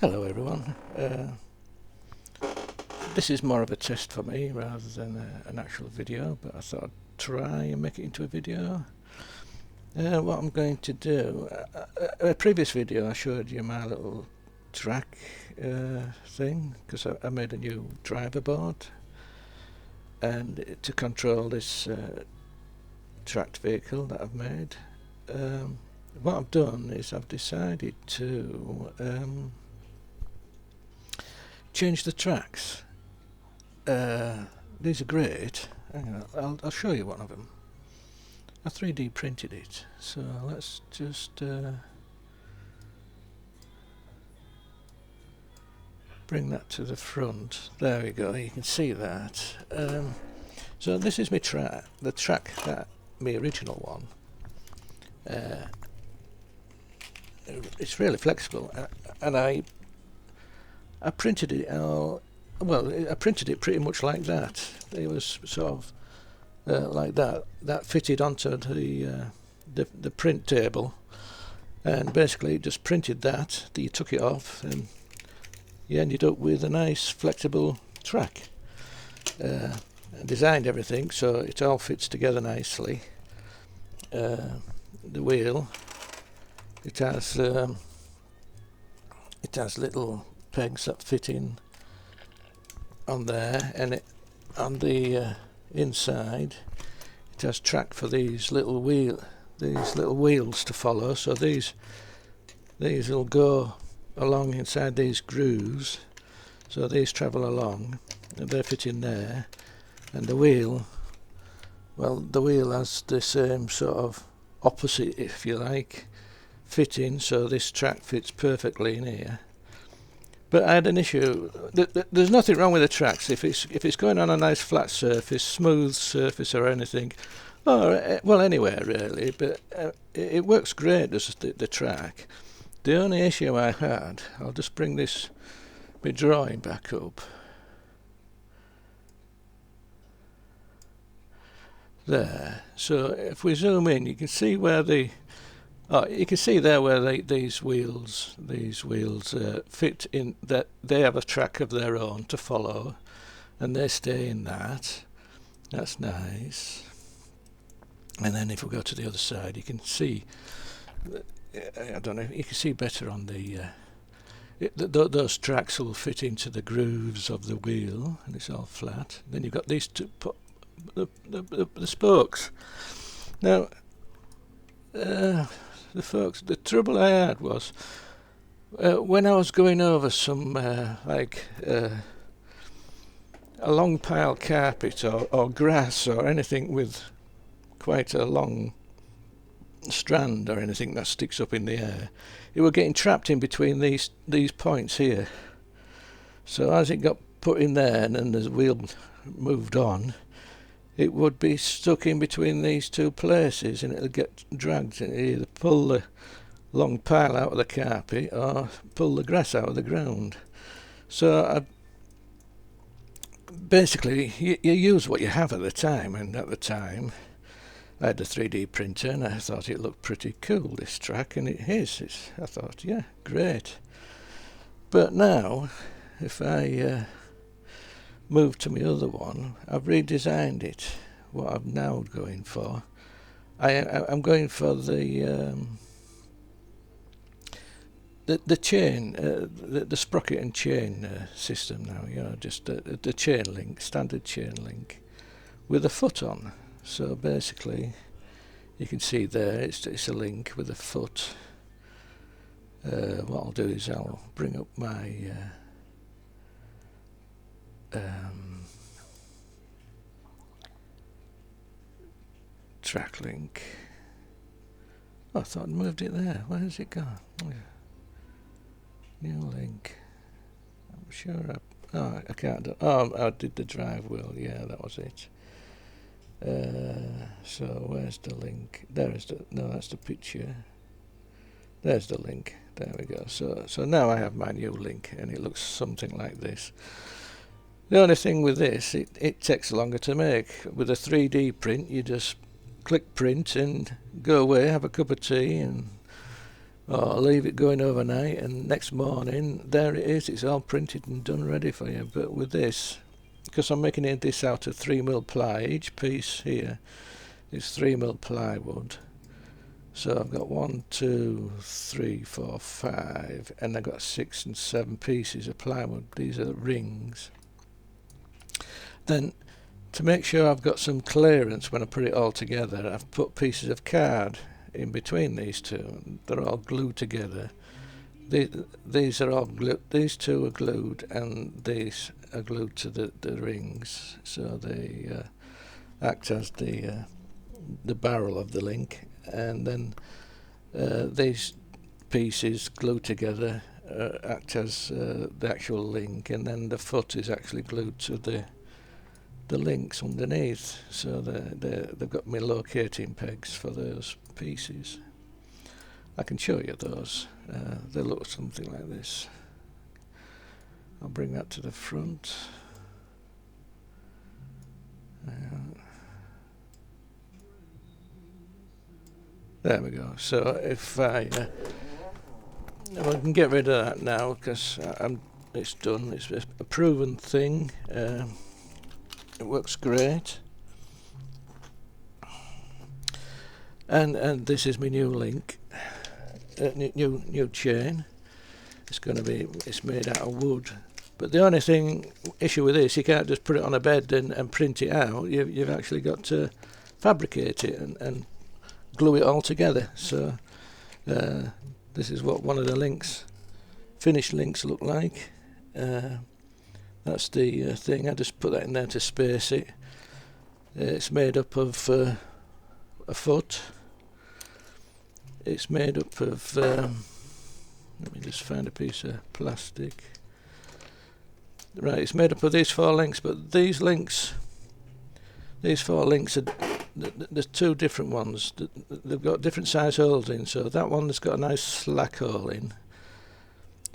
Hello everyone. This is more of a test for me rather than an actual video, but I thought I'd try and make it into a video. What I'm going to do, a previous video I showed you my little track thing, because I made a new driver board, and to control this tracked vehicle that I've made. What I've done is I've decided to change the tracks. These are great. Hang on, I'll show you one of them. I 3D printed it, so let's just bring that to the front. There we go, you can see that. So this is my track, the track that my original one. It's really flexible, and I printed it out. Well, I printed it pretty much like that. It was sort of like that. That fitted onto the print table, and basically just printed that. You took it off, and you ended up with a nice flexible track. I designed everything so it all fits together nicely. The wheel, it has little pegs that fit in on there, and on the inside it has track for these little wheels to follow. So these will go along inside these grooves, so these travel along and they fit in there. And the wheel, well, the wheel has the same sort of opposite, if you like, fitting, so this track fits perfectly in here. But I had an issue. There's nothing wrong with the tracks if it's going on a nice flat surface, smooth surface or anything, or well, anywhere really. But it works great as the track. The only issue I had, I'll just bring my drawing back up. There. So if we zoom in, you can see where you can see there where these wheels fit in. That they have a track of their own to follow, and they stay in that. That's nice. And then if we go to the other side, you can see. I don't know. You can see better on those tracks will fit into the grooves of the wheel, and it's all flat. Then you've got these two the spokes. Now. The trouble I had was when I was going over some a long pile carpet or grass or anything with quite a long strand or anything that sticks up in the air, it was getting trapped in between these points here. So as it got put in there and then the wheel moved on, it would be stuck in between these two places, and it'll get dragged, and either pull the long pile out of the carpet or pull the grass out of the ground. So basically you use what you have at the time, and at the time I had a 3D printer and I thought it looked pretty cool, this track, and it is. I thought, yeah, great. But now if I move to my other one, I've redesigned it. What I'm now going for, I'm going for the chain, the sprocket and chain system now. You know, just the chain link, standard chain link, with a foot on. So basically, you can see there it's a link with a foot. What I'll do is I'll bring up my track link. Oh, I thought I'd moved it there. Where has it gone? New link. I'm sure I can't do. Oh, I did the drive wheel. Yeah, that was it. So where's the link? That's the picture. There's the link. There we go. So now I have my new link, and it looks something like this. The only thing with this, it takes longer to make. With a 3D print, you just click print and go away, have a cup of tea, and or leave it going overnight, and next morning there it is, it's all printed and done ready for you. But with this, because I'm making this out of 3mm ply, each piece here is 3mm plywood. So I've got 1, 2, 3, 4, 5, and I've got 6 and 7 pieces of plywood. These are rings. Then, to make sure I've got some clearance when I put it all together, I've put pieces of card in between these two. They're all glued together. These are all glued. These two are glued, and these are glued to the rings, so they act as the barrel of the link. And then these pieces glued together act as the actual link, and then the foot is actually glued to the links underneath, so they've got me locating pegs for those pieces. I can show you those. They look something like this. I'll bring that to the front. There we go. So if I can get rid of that now, because it's done. It's a proven thing. It works great. And this is my new link, new chain. It's made out of wood. But the only issue with this, you can't just put it on a bed and print it out. You've actually got to fabricate it and glue it all together. So this is what one of the finished links look like. That's the thing. I just put that in there to space it. It's made up of a foot. It's made up of let me just find a piece of plastic. Right, it's made up of these 4 links, but these 4 links are there's 2 different ones. They've got different size holes in, so that one has got a nice slack hole in.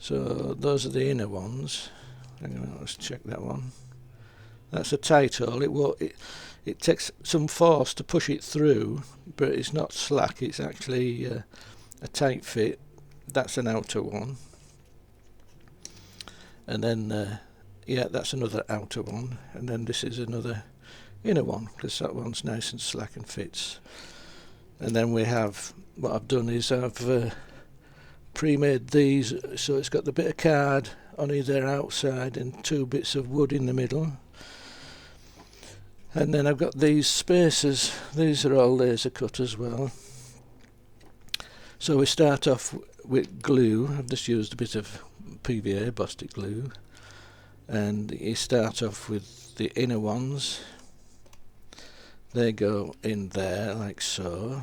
So those are the inner ones. Hang on, let's check that one. That's a tight hole. It takes some force to push it through, but it's not slack. It's actually a tight fit. That's an outer one. And then that's another outer one. And then this is another inner one, because that one's nice and slack and fits. And then we have, what I've done is I've pre-made these, so it's got the bit of card on either outside and 2 bits of wood in the middle. And then I've got these spacers. These are all laser cut as well. So we start off with glue. I've just used a bit of PVA, Bostik glue. And you start off with the inner ones. They go in there like so.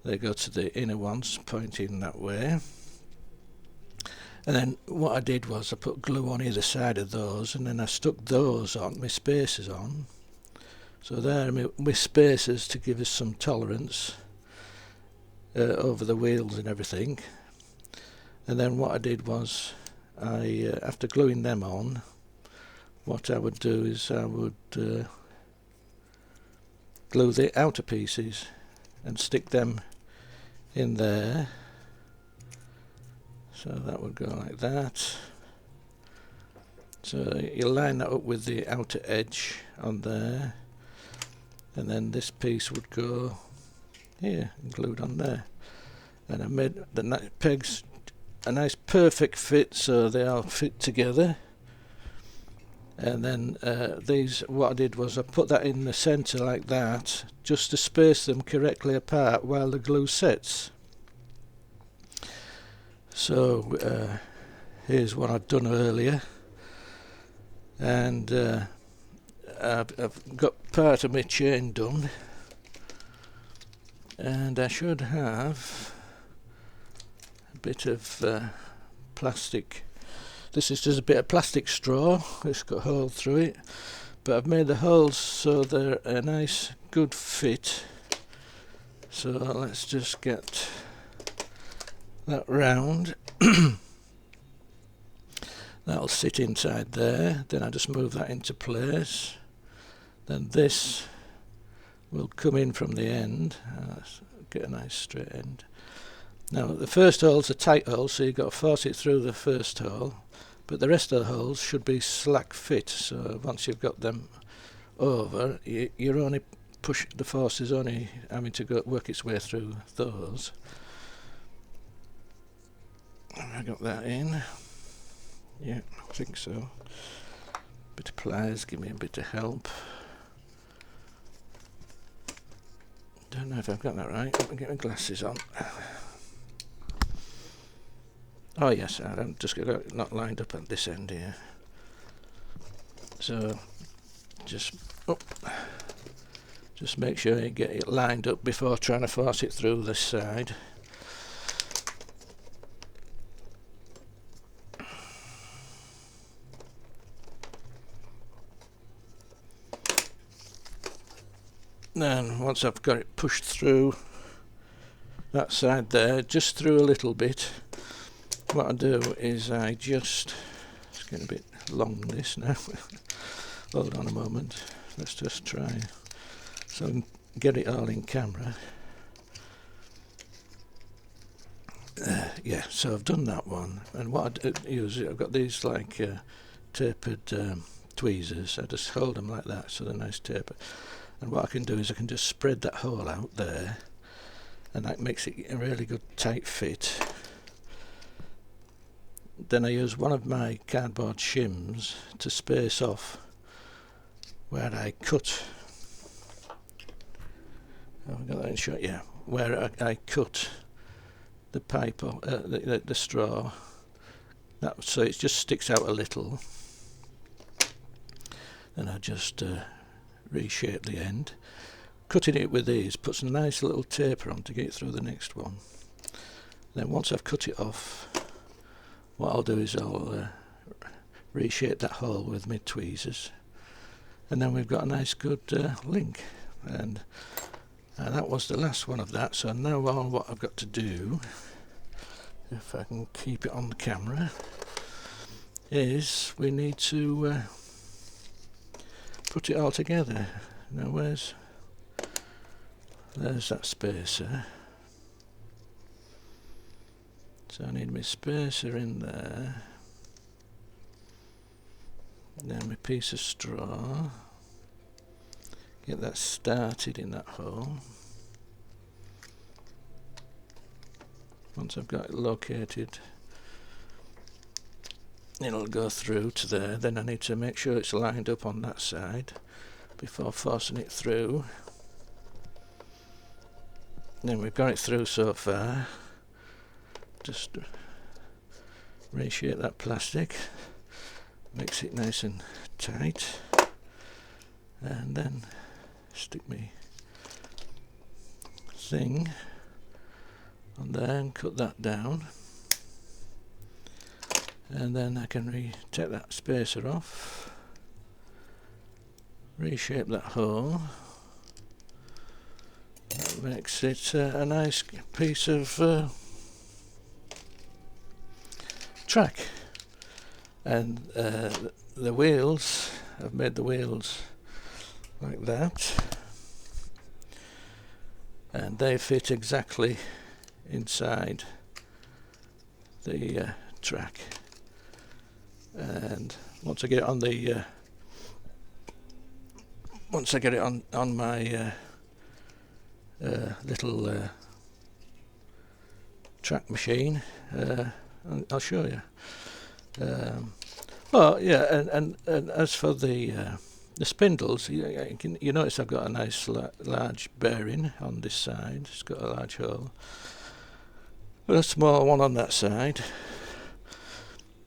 They go to the inner ones, pointing that way. And then what I did was I put glue on either side of those, and then I stuck those on, my spacers on. So there are my spacers to give us some tolerance over the wheels and everything. And then what I did was, after gluing them on, what I would do is I would glue the outer pieces and stick them in there. So that would go like that. So you line that up with the outer edge on there, and then this piece would go here and glued on there. And I made the pegs a nice perfect fit, so they all fit together. And then these, what I did was I put that in the centre like that, just to space them correctly apart while the glue sets. So here's what I've done earlier, and I've got part of my chain done, and I should have a bit of plastic. This is just a bit of plastic straw. It's got a hole through it, but I've made the holes so they're a nice good fit. So let's just get that round. That'll sit inside there. Then I just move that into place. Then this will come in from the end. Let's get a nice straight end. Now the first hole's a tight hole, so you've got to force it through the first hole, but the rest of the holes should be slack fit, so once you've got them over, you're only the force is only having to work its way through those. I got that in. Yeah, I think so. Bit of pliers, give me a bit of help. Don't know if I've got that right. Let me get my glasses on. Oh yes, I'm just got it not lined up at this end here. So just make sure you get it lined up before trying to force it through this side. Then once I've got it pushed through that side there, just through a little bit, what I do is it's getting a bit long this now. Hold on a moment, let's just try so I can get it all in camera. Yeah, so I've done that one, and what I use, I've got these like tapered tweezers. I just hold them like that so they're nice tapered, and what I can do is I can just spread that hole out there, and that makes it a really good tight fit. Then I use one of my cardboard shims to space off where I cut. Have I got that in shot? Yeah, where I cut the pipe or the straw, so it just sticks out a little, and I just reshape the end. Cutting it with these puts a nice little taper on to get it through the next one. Then once I've cut it off, what I'll do is I'll reshape that hole with my tweezers, and then we've got a nice good link. And that was the last one of that. So now what I've got to do, if I can keep it on the camera, is we need to put it all together. Now there's that spacer. So I need my spacer in there, then my piece of straw, get that started in that hole. Once I've got it located, it'll go through to there. Then I need to make sure it's lined up on that side before forcing it through. Then we've got it through so far. Just reshape that plastic, makes it nice and tight, and then stick me thing on there and cut that down, and then I can take that spacer off, reshape that hole. That makes it a nice piece of track. And the wheels, I've made the wheels like that, and they fit exactly inside the track. And once I get it on the on my little track machine, I'll show you. Well, yeah, and as for the spindles, you notice I've got a nice large bearing on this side. It's got a large hole, but a small one on that side.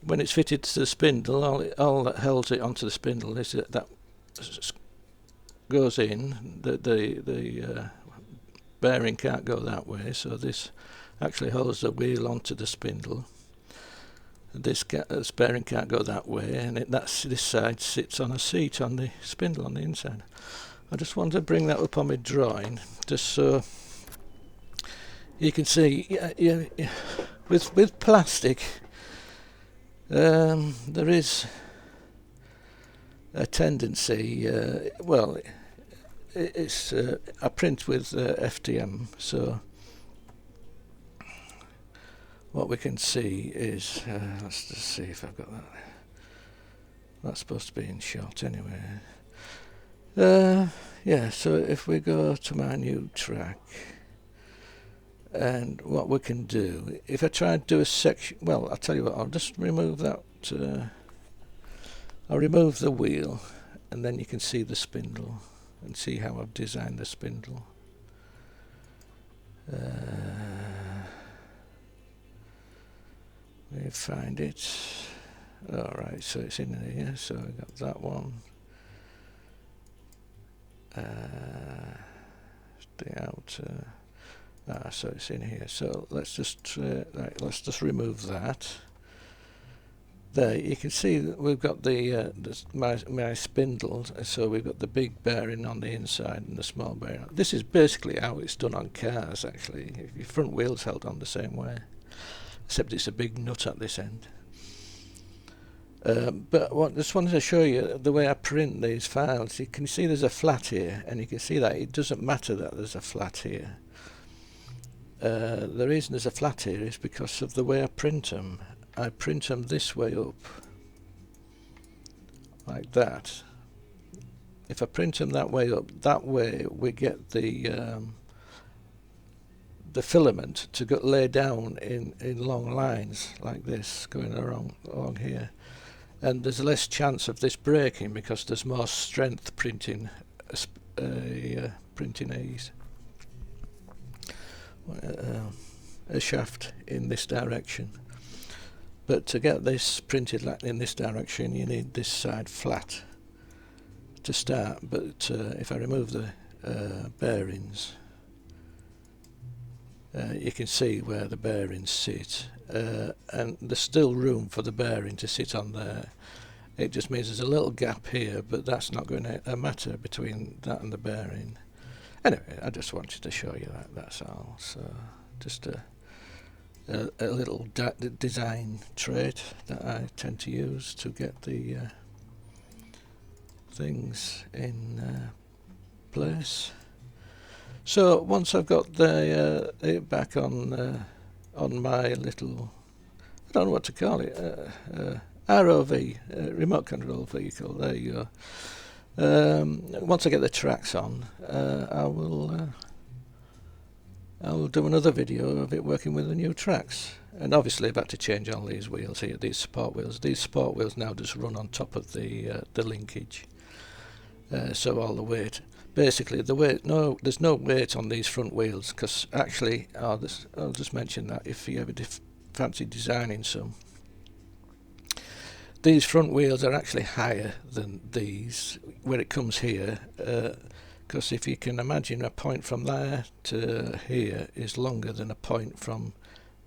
When it's fitted to the spindle, all that holds it onto the spindle is that goes in. The bearing can't go that way, so this actually holds the wheel onto the spindle. This bearing can't go that way, and this side sits on a seat on the spindle on the inside. I just want to bring that up on my drawing, just so you can see. With plastic, there is a tendency. Well, it's I print with FDM, so what we can see is, let's just see if I've got that. That's supposed to be in shot anyway. Yeah, so if we go to my new track, and what we can do, if I try and do a section, well, I'll tell you what, I'll just remove that, I'll remove the wheel, and then you can see the spindle, and see how I've designed the spindle. Let me find it. Alright, so it's in here, so I got that one. The outer. So it's in here. So let's just right, let's just remove that. There, you can see that we've got the my spindle. So we've got the big bearing on the inside and the small bearing. This is basically how it's done on cars. Actually, your front wheel's held on the same way, except it's a big nut at this end. But what just wanted to show you the way I print these files. You can see there's a flat here, and you can see that it doesn't matter that there's a flat here. The reason there's a flat here is because of the way I print them. I print them this way up, like that. If I print them that way up, that way we get the filament to lay down in long lines like this, going along here. And there's less chance of this breaking because there's more strength printing a shaft in this direction. But to get this printed in this direction, you need this side flat to start. But if I remove the bearings, you can see where the bearings sit, and there's still room for the bearing to sit on there. It just means there's a little gap here, but that's not going to matter between that and the bearing. Anyway, I just wanted to show you that, that's all. So just a little design trait that I tend to use to get the things in place. So once I've got it back on my little, I don't know what to call it, ROV, remote control vehicle, there you go. Once I get the tracks on, I will do another video of it working with the new tracks. And obviously I've had to change all these wheels here, these support wheels. These support wheels now just run on top of the linkage. So all the weight, basically the weight, there's no weight on these front wheels, because actually, I'll just mention that if you ever fancy designing some, these front wheels are actually higher than these where it comes here, because if you can imagine, a point from there to here is longer than a point from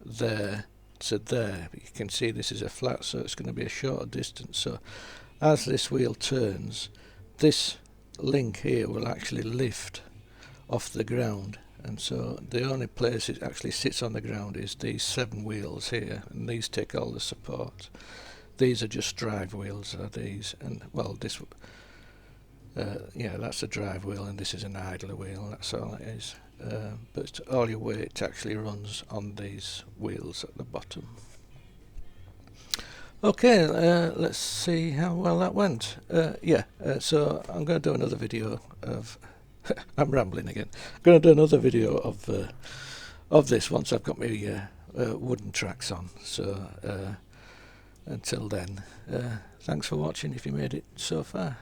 there to there. But you can see this is a flat, so it's going to be a shorter distance. So as this wheel turns, this link here will actually lift off the ground, and so the only place it actually sits on the ground is these 7 wheels here, and these take all the support. These are just drive wheels, are these, and well, this yeah, that's a drive wheel, and this is an idler wheel, that's all it is. But all your weight actually runs on these wheels at the bottom. Okay, let's see how well that went. So I'm going to do another video of I'm rambling again. I'm going to do another video of this once I've got my wooden tracks on. So until then, thanks for watching if you made it so far.